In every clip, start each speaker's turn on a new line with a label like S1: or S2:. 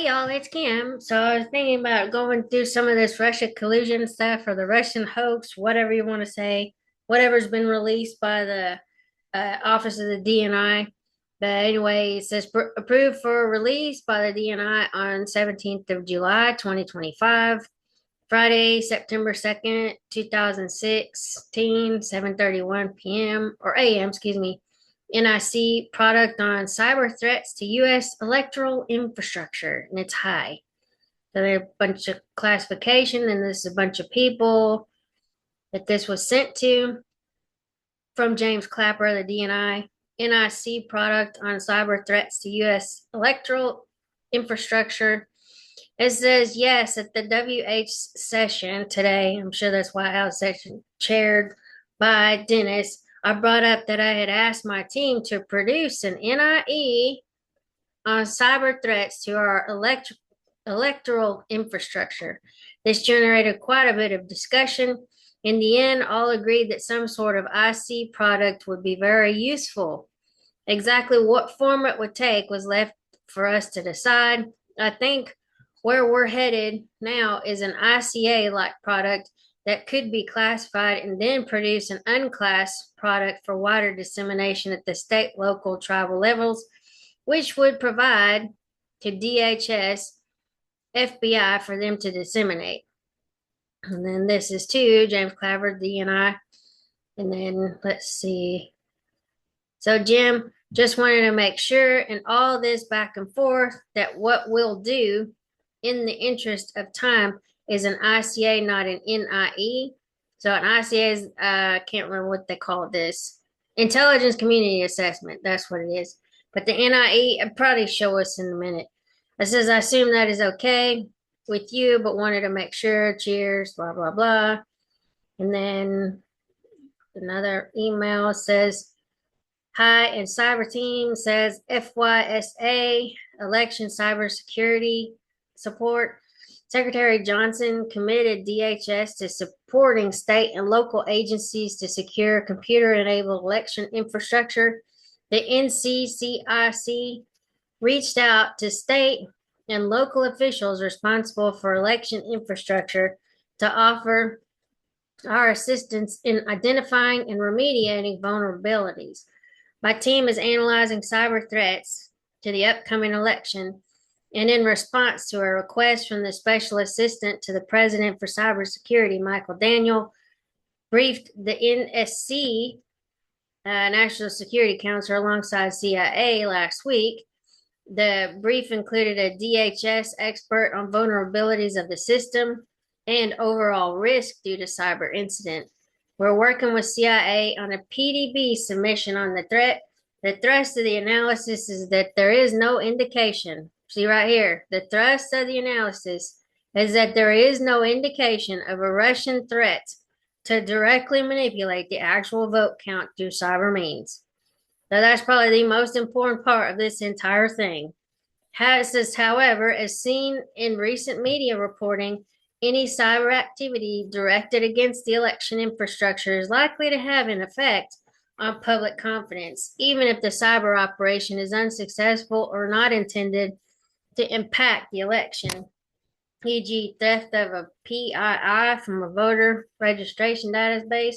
S1: Hey y'all, it's Kim. So I was thinking about going through some of this Russia collusion stuff or the Russian hoax, whatever you want to say, whatever's been released by the Office of the DNI. But anyway, it says approved for release by the DNI on 17th of July, 2025, Friday, September 2nd, 2016, 7:31 p.m. or a.m., excuse me. NIC product on cyber threats to U.S. electoral infrastructure, and it's high. So there are a bunch of classification, and this is a bunch of people that this was sent to from James Clapper, the DNI. NIC product on cyber threats to U.S. electoral infrastructure. It says yes at the WH session today. I'm sure that's White House session chaired by Dennis. I brought up that I had asked my team to produce an NIE on cyber threats to our electoral infrastructure. This generated quite a bit of discussion. In the end, all agreed that some sort of IC product would be very useful. Exactly what form it would take was left for us to decide. I think where we're headed now is an ICA-like product that could be classified and then produce an unclassed product for wider dissemination at the state, local, tribal levels, which would provide to DHS, FBI for them to disseminate. And then this is to James Clapper, DNI. And then let's see. So Jim just wanted to make sure in all this back and forth that what we'll do in the interest of time is an ICA, not an NIE. So an ICA is, I can't remember what they call this. Intelligence Community Assessment. That's what it is. But the NIE, I'll probably show us in a minute. It says, I assume that is okay with you, but wanted to make sure. Cheers, blah, blah, blah. And then another email says, hi, and cyber team says FYSA, election cybersecurity support. Secretary Johnson committed DHS to supporting state and local agencies to secure computer-enabled election infrastructure. The NCCIC reached out to state and local officials responsible for election infrastructure to offer our assistance in identifying and remediating vulnerabilities. My team is analyzing cyber threats to the upcoming election, and in response to a request from the Special Assistant to the President for Cybersecurity, Michael Daniel, briefed the NSC, National Security Council, alongside CIA last week. The brief included a DHS expert on vulnerabilities of the system and overall risk due to cyber incident. We're working with CIA on a PDB submission on the threat. The thrust of the analysis is that there is no indication. See right here, the thrust of the analysis is that there is no indication of a Russian threat to directly manipulate the actual vote count through cyber means. Now, that's probably the most important part of this entire thing. However, as seen in recent media reporting, any cyber activity directed against the election infrastructure is likely to have an effect on public confidence, even if the cyber operation is unsuccessful or not intended to impact the election, e.g., theft of a PII from a voter registration database.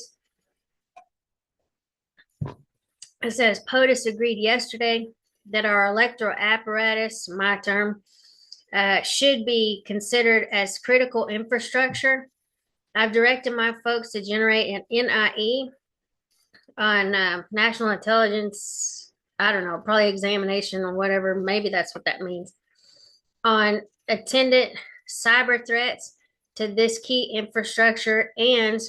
S1: It says POTUS agreed yesterday that our electoral apparatus, my term, should be considered as critical infrastructure. I've directed my folks to generate an NIE on national intelligence, I don't know, probably examination or whatever, maybe that's what that means, on attendant cyber threats to this key infrastructure and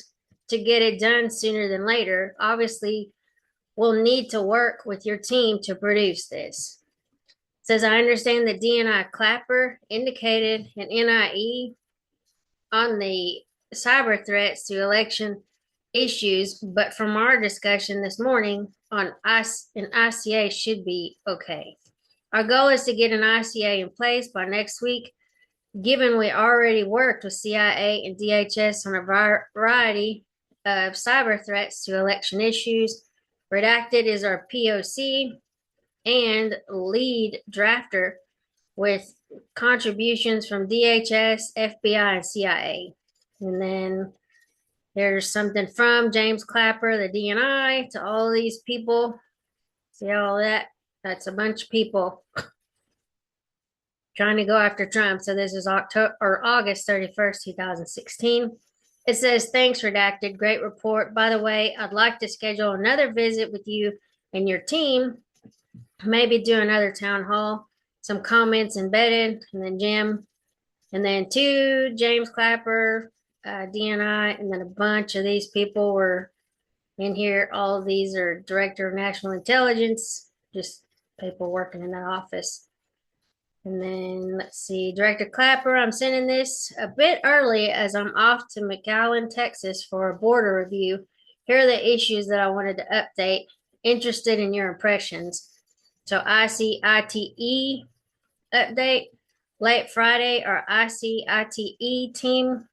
S1: to get it done sooner than later. Obviously, we'll need to work with your team to produce this. It says, I understand that DNI Clapper indicated an NIE on the cyber threats to election issues, but from our discussion this morning on an ICA should be okay. Our goal is to get an ICA in place by next week, given we already worked with CIA and DHS on a variety of cyber threats to election issues. Redacted is our POC and lead drafter with contributions from DHS, FBI, and CIA. And then there's something from James Clapper, the DNI, to all these people. See all that? That's a bunch of people trying to go after Trump. So this is August 31st, 2016. It says, thanks, redacted. Great report. By the way, I'd like to schedule another visit with you and your team. Maybe do another town hall. Some comments embedded. And then Jim. And then two, James Clapper, DNI. And then a bunch of these people were in here. All of these are Director of National Intelligence. Just people working in that office. And then let's see, Director Clapper, I'm sending this a bit early as I'm off to McAllen, Texas for a border review. Here are the issues that I wanted to update. Interested in your impressions. So ICITE update. Late Friday, our ICITE team,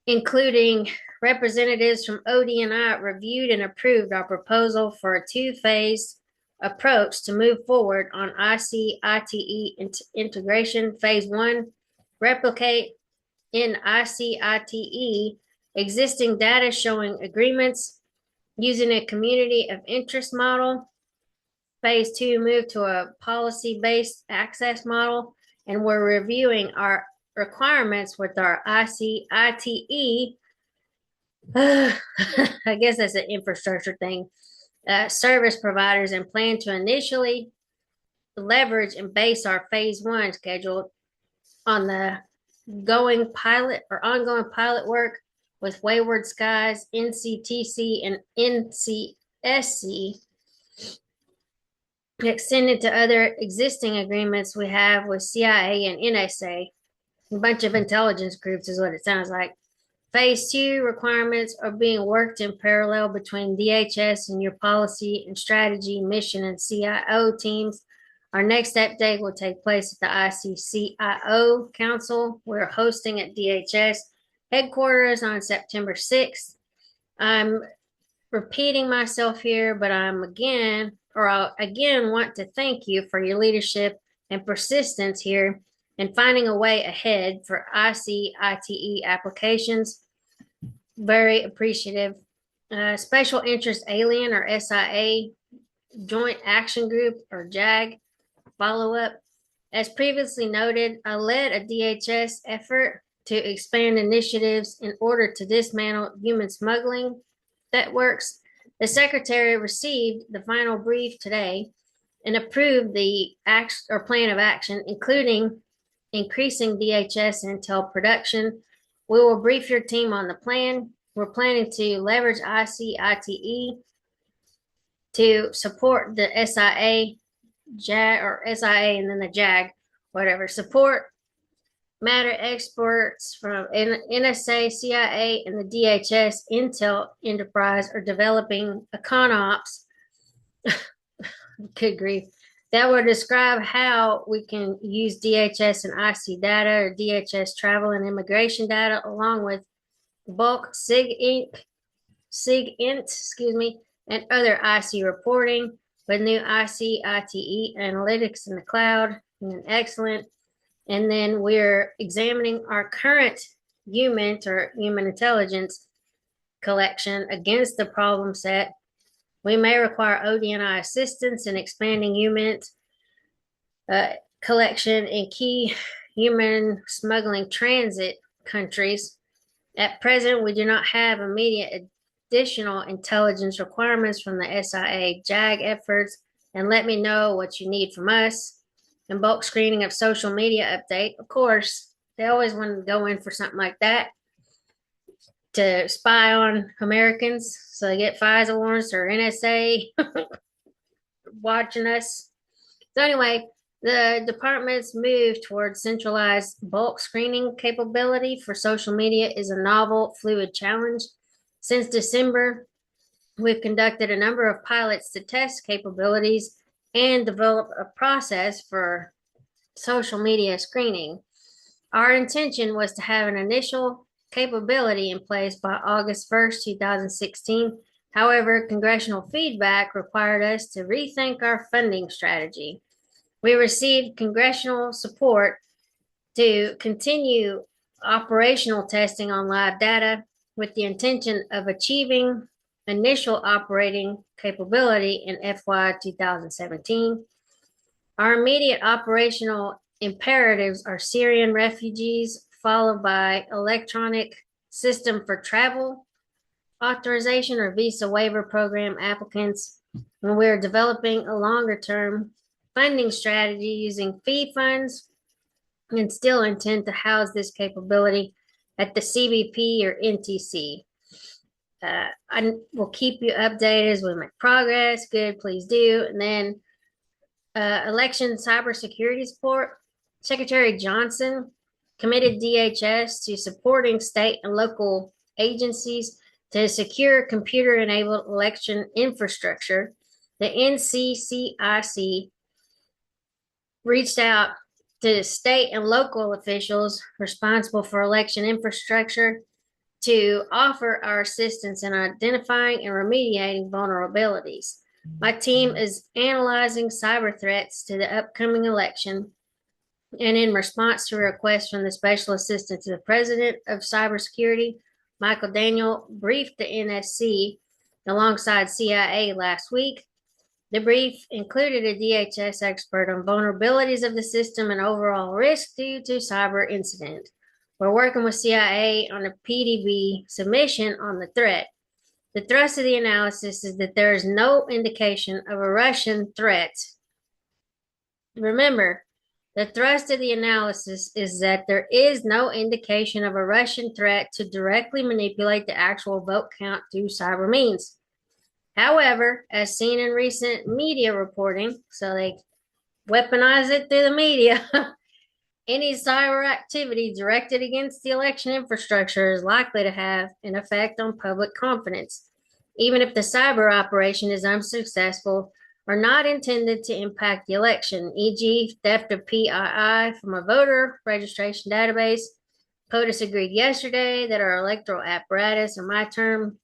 S1: including representatives from ODNI, reviewed and approved our proposal for a two-phase approach to move forward on ICITE integration. Phase one, replicate in ICITE existing data showing agreements using a community of interest model. Phase two, move to a policy-based access model, and we're reviewing our requirements with our ICITE. I guess that's an infrastructure thing. Service providers, and plan to initially leverage and base our phase one schedule on the ongoing pilot work with Wayward Skies, NCTC, and NCSC, extended to other existing agreements we have with CIA and NSA. A bunch of intelligence groups is what it sounds like. Phase two requirements are being worked in parallel between DHS and your policy and strategy, mission, and CIO teams. Our next update will take place at the ICCIO Council we're hosting at DHS headquarters on September 6th. I'm repeating myself here, but I'll again want to thank you for your leadership and persistence here and finding a way ahead for ICITE applications. Very appreciative. Special Interest Alien, or SIA, Joint Action Group, or JAG, follow-up. As previously noted, I led a DHS effort to expand initiatives in order to dismantle human smuggling networks. The Secretary received the final brief today and approved the plan of action, including increasing DHS intel production. We will brief your team on the plan. We're planning to leverage ICITE to support the SIA, JAG, or SIA, and then the JAG, whatever. Support matter experts from NSA, CIA, and the DHS intel enterprise are developing econops. Good grief. That will describe how we can use DHS and IC data, or DHS travel and immigration data, along with bulk SIGINT, and other IC reporting with new ICITE analytics in the cloud. And excellent. And then we're examining our current HUMINT, or human intelligence collection, against the problem set. We may require ODNI assistance in expanding HUMINT collection in key human smuggling transit countries. At present, we do not have immediate additional intelligence requirements from the SIA JAG efforts, and let me know what you need from us. And bulk screening of social media update. Of course, they always want to go in for something like that to spy on Americans, so they get FISA warrants or NSA watching us. So anyway, the department's move towards centralized bulk screening capability for social media is a novel, fluid challenge. Since December, we've conducted a number of pilots to test capabilities and develop a process for social media screening. Our intention was to have an initial capability in place by August 1st, 2016. However, congressional feedback required us to rethink our funding strategy. We received congressional support to continue operational testing on live data with the intention of achieving initial operating capability in FY 2017. Our immediate operational imperatives are Syrian refugees, followed by electronic system for travel authorization or visa waiver program applicants. And we're developing a longer term funding strategy using fee funds and still intend to house this capability at the CBP or NTC. I will keep you updated as we make progress. Good, please do. And then election cybersecurity support. Secretary Johnson committed DHS to supporting state and local agencies to secure computer-enabled election infrastructure. The NCCIC reached out to state and local officials responsible for election infrastructure to offer our assistance in identifying and remediating vulnerabilities. My team is analyzing cyber threats to the upcoming election, and in response to a request from the Special Assistant to the President of Cybersecurity, Michael Daniel briefed the NSC alongside CIA last week. The brief included a DHS expert on vulnerabilities of the system and overall risk due to cyber incident. We're working with CIA on a PDB submission on the threat. The thrust of the analysis is that there is no indication of a Russian threat. Remember, the thrust of the analysis is that there is no indication of a Russian threat to directly manipulate the actual vote count through cyber means. However, as seen in recent media reporting, so they weaponize it through the media, any cyber activity directed against the election infrastructure is likely to have an effect on public confidence, even if the cyber operation is unsuccessful or not intended to impact the election, e.g., theft of PII from a voter registration database. POTUS agreed yesterday that our electoral apparatus, in my term,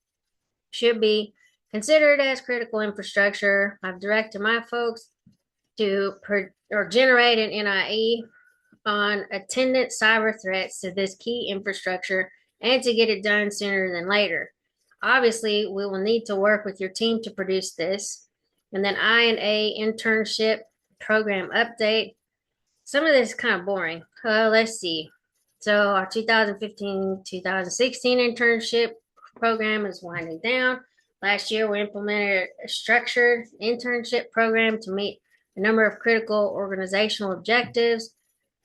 S1: should be considered as critical infrastructure. I've directed my folks to generate an NIE on attendant cyber threats to this key infrastructure and to get it done sooner than later. Obviously, we will need to work with your team to produce this. And then I&A internship program update. Some of this is kind of boring. Let's see. So our 2015-2016 internship program is winding down. Last year, we implemented a structured internship program to meet a number of critical organizational objectives,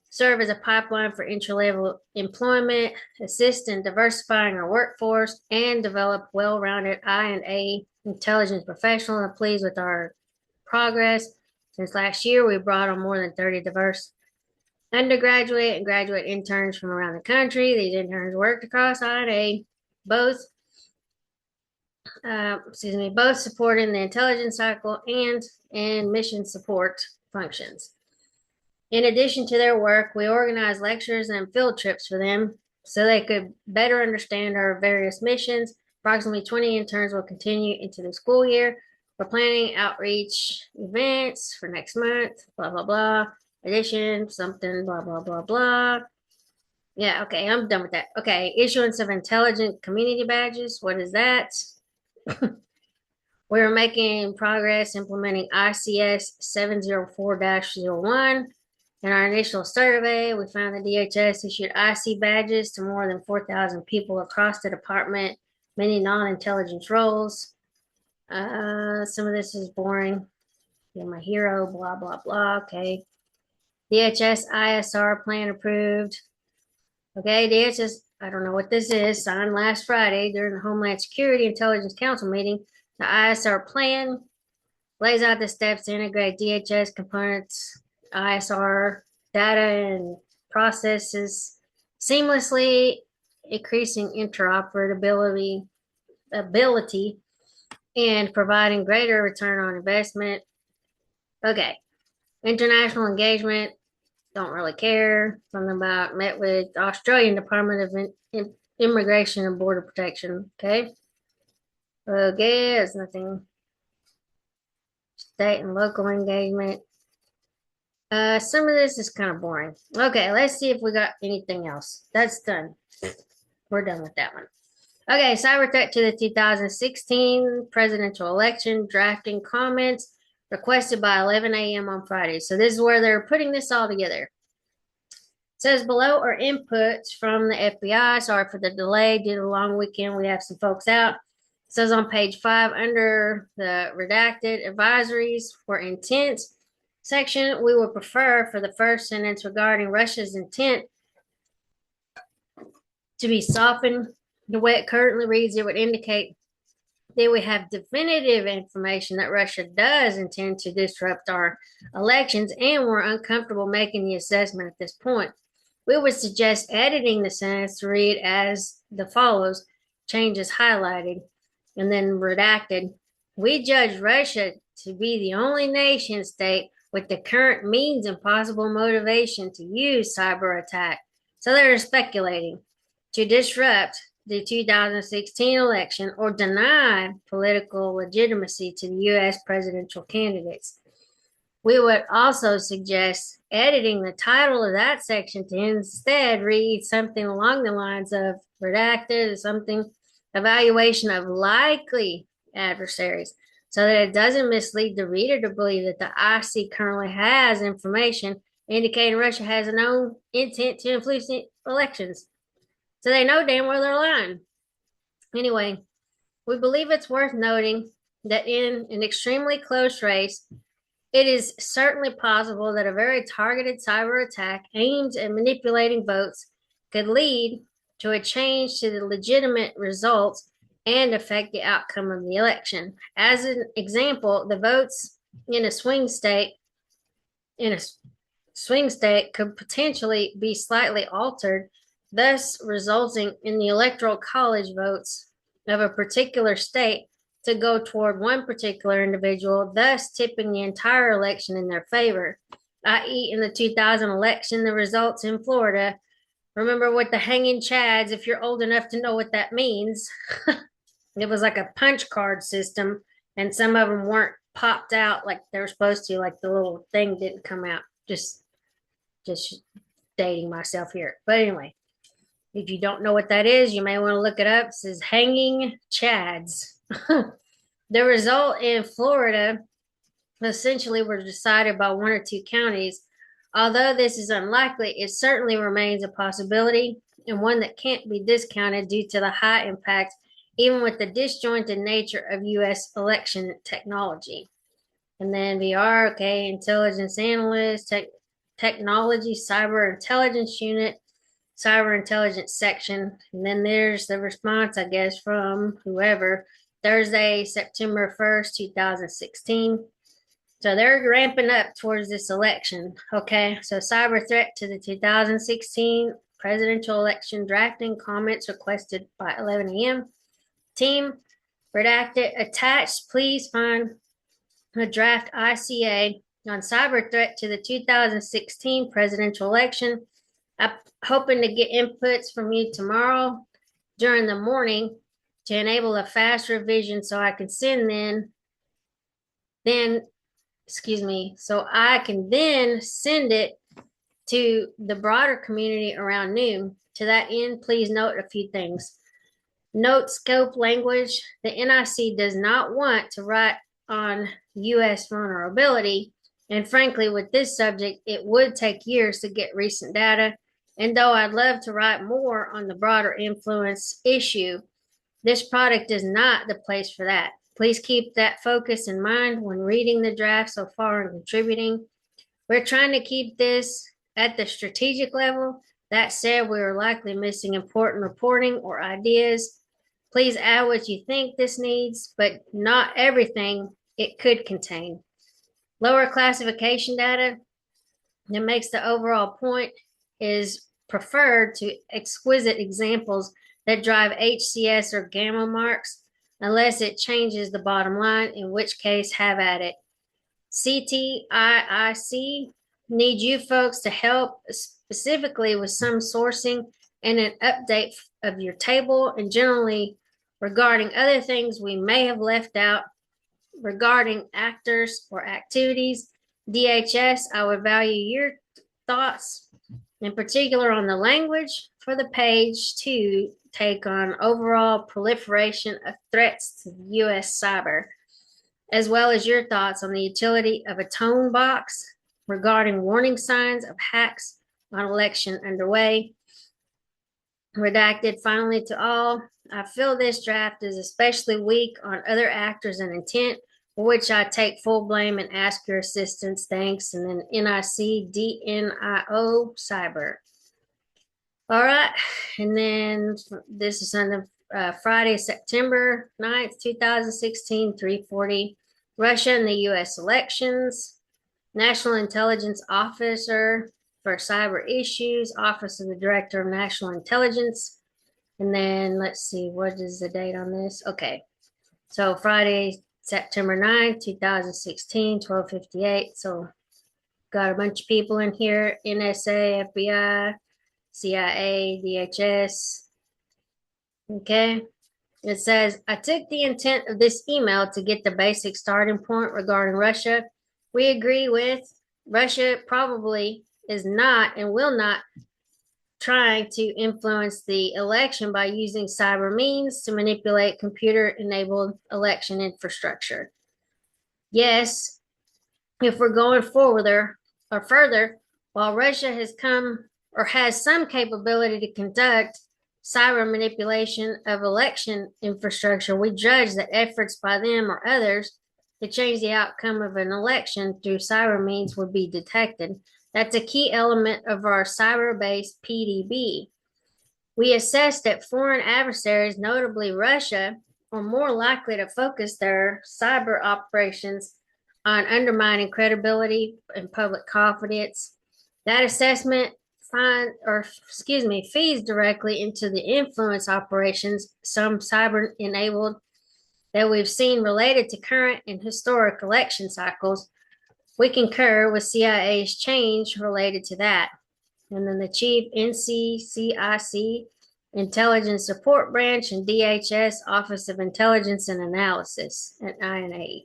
S1: serve as a pipeline for entry-level employment, assist in diversifying our workforce, and develop well-rounded I&A intelligence professionals. I'm pleased with our progress. Since last year, we brought on more than 30 diverse undergraduate and graduate interns from around the country. These interns worked across I&A, both supporting the intelligence cycle and in mission support functions. In addition to their work, we organized lectures and field trips for them so they could better understand our various missions. Approximately 20 interns will continue into the school year. We're planning outreach events for next month, blah, blah, blah. Addition, something, blah, blah, blah, blah. Yeah, okay, I'm done with that. Okay, issuance of intelligent community badges. What is that? We're making progress implementing ICS 704-01. In our initial survey, we found that DHS issued IC badges to more than 4,000 people across the department, many non-intelligence roles. Some of this is boring. You're my hero, blah, blah, blah. Okay. DHS ISR plan approved. Okay, DHS, I don't know what this is, signed last Friday during the Homeland Security Intelligence Council meeting. The ISR plan lays out the steps to integrate DHS components, ISR data and processes seamlessly, increasing interoperability and providing greater return on investment. Okay, international engagement, don't really care. Something about met with Australian Department of Immigration and Border Protection. Okay, there's nothing. State and local engagement. Some of this is kind of boring. Okay, let's see if we got anything else. That's done. We're done with that one. Okay, cyber threat to the 2016 presidential election drafting comments requested by 11 a.m. on Friday. So this is where they're putting this all together. It says below are inputs from the FBI. Sorry for the delay due to the long weekend. We have some folks out. It says on page 5 under the redacted advisories for intent section, we would prefer for the first sentence regarding Russia's intent to be softened. The way it currently reads, it would indicate that we have definitive information that Russia does intend to disrupt our elections, and we're uncomfortable making the assessment at this point. We would suggest editing the sentence to read as the follows, changes highlighted, and then redacted. We judge Russia to be the only nation state with the current means and possible motivation to use cyber attack. So they're speculating to disrupt the 2016 election or deny political legitimacy to the U.S. presidential candidates. We would also suggest editing the title of that section to instead read something along the lines of redacted, something evaluation of likely adversaries, so that it doesn't mislead the reader to believe that the IC currently has information indicating Russia has a known intent to influence elections. So they know damn well they're lying. Anyway, we believe it's worth noting that in an extremely close race, it is certainly possible that a very targeted cyber attack aimed at manipulating votes could lead to a change to the legitimate results and affect the outcome of the election. As an example, the votes in a swing state could potentially be slightly altered, thus resulting in the electoral college votes of a particular state to go toward one particular individual, thus tipping the entire election in their favor. I.e., in the 2000 election, the results in Florida. Remember what the hanging chads, if you're old enough to know what that means, it was like a punch card system, and some of them weren't popped out like they were supposed to, like the little thing didn't come out. Just dating myself here. But anyway, if you don't know what that is, you may want to look it up. It says hanging chads. The result in Florida essentially were decided by one or two counties. Although this is unlikely, it certainly remains a possibility and one that can't be discounted due to the high impact, even with the disjointed nature of U.S. election technology. And then VR, okay, intelligence analyst, technology, cyber intelligence unit, cyber intelligence section. And then there's the response, I guess, from whoever. Thursday, September 1st, 2016. So they're ramping up towards this election. Okay, so cyber threat to the 2016 presidential election drafting comments requested by 11 a.m. Team, redacted, attached. Please find a draft ICA on cyber threat to the 2016 presidential election. I'm hoping to get inputs from you tomorrow during the morning to enable a fast revision so I can so I can then send it to the broader community around noon. To that end, please note a few things. Note scope language. The NIC does not want to write on U.S. vulnerability, and frankly, with this subject, it would take years to get recent data. And though I'd love to write more on the broader influence issue, this product is not the place for that. Please keep that focus in mind when reading the draft so far and contributing. We're trying to keep this at the strategic level. That said, we are likely missing important reporting or ideas. Please add what you think this needs, but not everything it could contain. Lower classification data that makes the overall point is preferred to exquisite examples that drive HCS or gamma marks, unless it changes the bottom line, in which case have at it. CTIIC need you folks to help specifically with some sourcing and an update of your table, and generally regarding other things we may have left out regarding actors or activities DHS, I would value your thoughts, in particular on the language for the page to take on overall proliferation of threats to U.S. cyber, as well as your thoughts on the utility of a tone box regarding warning signs of hacks on election underway. Redacted. Finally, to all, I feel this draft is especially weak on other actors and intent, for which I take full blame and ask your assistance. Thanks. And then NIC DNIO Cyber. All right. And then this is on the Friday, September 9th, 2016, 3:40. Russia and the U.S. elections. National Intelligence Officer for Cyber Issues, Office of the Director of National Intelligence. And then let's see, what is the date on this? Okay. So Friday, September 9th, 2016, 12:58. So got a bunch of people in here, NSA, FBI, CIA, DHS. Okay. It says, I took the intent of this email to get the basic starting point regarding Russia. We agree with Russia probably is not and will not trying to influence the election by using cyber means to manipulate computer-enabled election infrastructure. Yes, if we're going forward or further, while Russia has come or has some capability to conduct cyber manipulation of election infrastructure, we judge that efforts by them or others to change the outcome of an election through cyber means would be detected. That's a key element of our cyber-based PDB. We assess that foreign adversaries, notably Russia, are more likely to focus their cyber operations on undermining credibility and public confidence. That assessment feeds directly into the influence operations, some cyber enabled, that we've seen related to current and historic election cycles. We concur with CIA's change related to that. And then the chief NCCIC Intelligence Support Branch and DHS Office of Intelligence and Analysis at INA.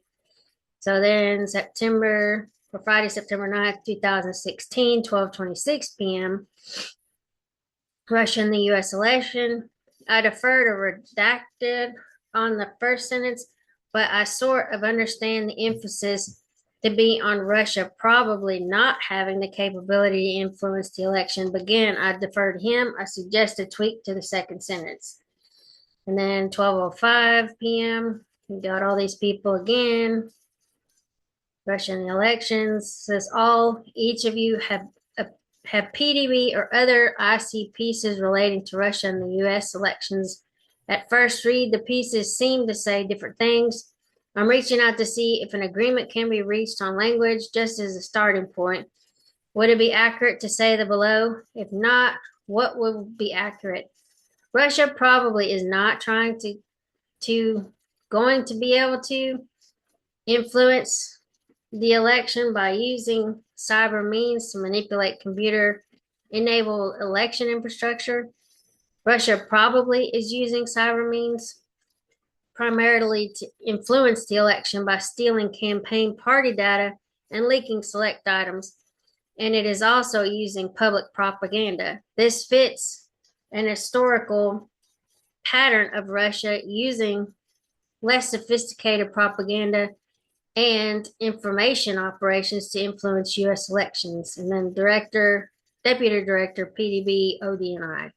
S1: So then Friday, September 9th, 2016, 12:26 p.m. Russia and the U.S. election. I defer to redacted on the first sentence, but I sort of understand the emphasis to be on Russia probably not having the capability to influence the election. But again, I defer to him. I suggest a tweak to the second sentence. And then 12:05 p.m., we got all these people again. Russian elections says each of you have PDB or other IC pieces relating to Russia and the U.S. elections. At first read, the pieces seem to say different things. I'm reaching out to see if an agreement can be reached on language just as a starting point. Would it be accurate to say the below? If not, what would be accurate? Russia probably is not trying going to be able to influence the election by using cyber means to manipulate computer-enabled election infrastructure. Russia probably is using cyber means primarily to influence the election by stealing campaign party data and leaking select items. And it is also using public propaganda. This fits an historical pattern of Russia using less sophisticated propaganda and information operations to influence U.S. elections. And then Deputy Director, PDB, ODNI.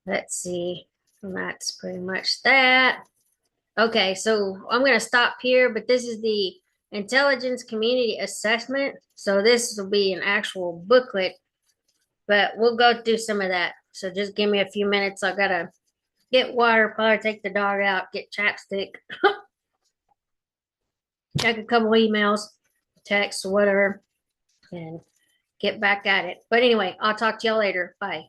S1: Let's see. And that's pretty much that. Okay, so I'm going to stop here, but this is the Intelligence Community Assessment. So this will be an actual booklet, but we'll go through some of that. So just give me a few minutes. I got to get water, probably take the dog out, get chapstick, check a couple emails, texts, whatever, and get back at it. But anyway, I'll talk to y'all later. Bye.